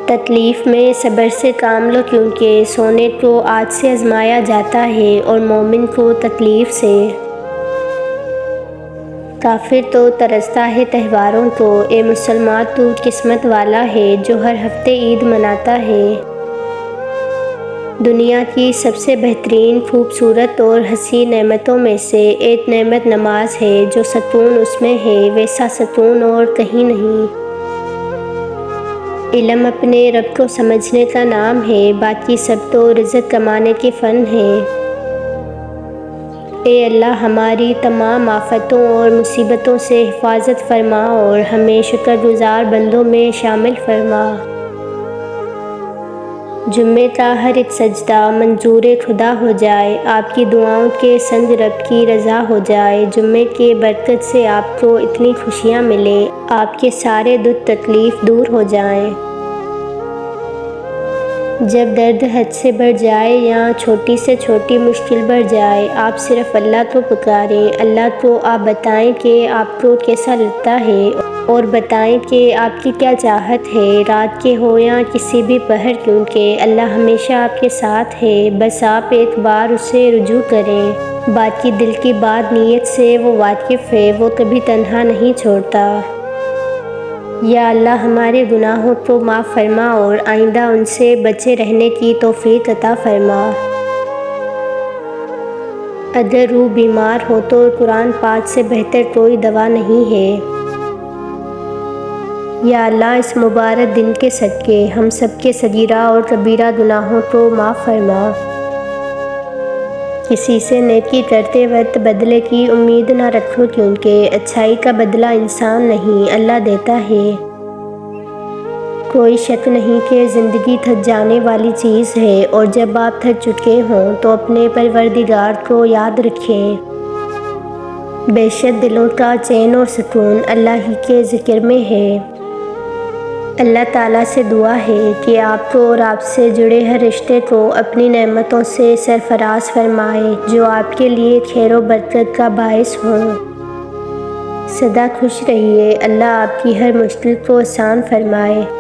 تکلیف میں صبر سے کام لو، کیونکہ سونے کو آگ سے آزمایا جاتا ہے اور مومن کو تکلیف سے۔ کافر تو ترستا ہے تہواروں کو، اے مسلمان تو قسمت والا ہے جو ہر ہفتے عید مناتا ہے۔ دنیا کی سب سے بہترین، خوبصورت اور حسین نعمتوں میں سے ایک نعمت نماز ہے۔ جو سکون اس میں ہے ویسا سکون اور کہیں نہیں۔ علم اپنے رب کو سمجھنے کا نام ہے، باقی سب تو رزق کمانے کے فن ہیں۔ اے اللہ، ہماری تمام آفتوں اور مصیبتوں سے حفاظت فرما اور ہمیں شکر گزار بندوں میں شامل فرما۔ جمعے کا ہر ایک سجدہ منظور خدا ہو جائے، آپ کی دعاؤں کے سنگ رب کی رضا ہو جائے۔ جمعے کے برکت سے آپ کو اتنی خوشیاں ملیں، آپ کے سارے دکھ تکلیف دور ہو جائیں۔ جب درد حد سے بڑھ جائے یا چھوٹی سے چھوٹی مشکل بڑھ جائے، آپ صرف اللہ کو پکاریں۔ اللہ کو آپ بتائیں کہ آپ کو کیسا لگتا ہے اور بتائیں کہ آپ کی کیا چاہت ہے، رات کے ہو یا کسی بھی پہر، کیونکہ اللہ ہمیشہ آپ کے ساتھ ہے۔ بس آپ ایک بار اسے رجوع کریں، باقی دل کی بات نیت سے وہ واقف ہے، وہ کبھی تنہا نہیں چھوڑتا۔ یا اللہ، ہمارے گناہوں کو معاف فرما اور آئندہ ان سے بچے رہنے کی توفیق عطا فرما۔ اگر روح بیمار ہو تو قرآن پاک سے بہتر کوئی دوا نہیں ہے۔ یا اللہ، اس مبارک دن کے صدقے ہم سب کے صغیرہ اور کبیرہ گناہوں کو معاف فرما۔ کسی سے نیکی کرتے وقت بدلے کی امید نہ رکھو، کیونکہ اچھائی کا بدلہ انسان نہیں اللہ دیتا ہے۔ کوئی شک نہیں کہ زندگی تھک جانے والی چیز ہے، اور جب آپ تھک چکے ہوں تو اپنے پروردگار کو یاد رکھیں۔ بے شک دلوں کا چین اور سکون اللہ ہی کے ذکر میں ہے۔ اللہ تعالیٰ سے دعا ہے کہ آپ کو اور آپ سے جڑے ہر رشتے کو اپنی نعمتوں سے سرفراز فرمائے، جو آپ کے لیے خیر و برکت کا باعث ہوں۔ سدا خوش رہیے، اللہ آپ کی ہر مشکل کو آسان فرمائے۔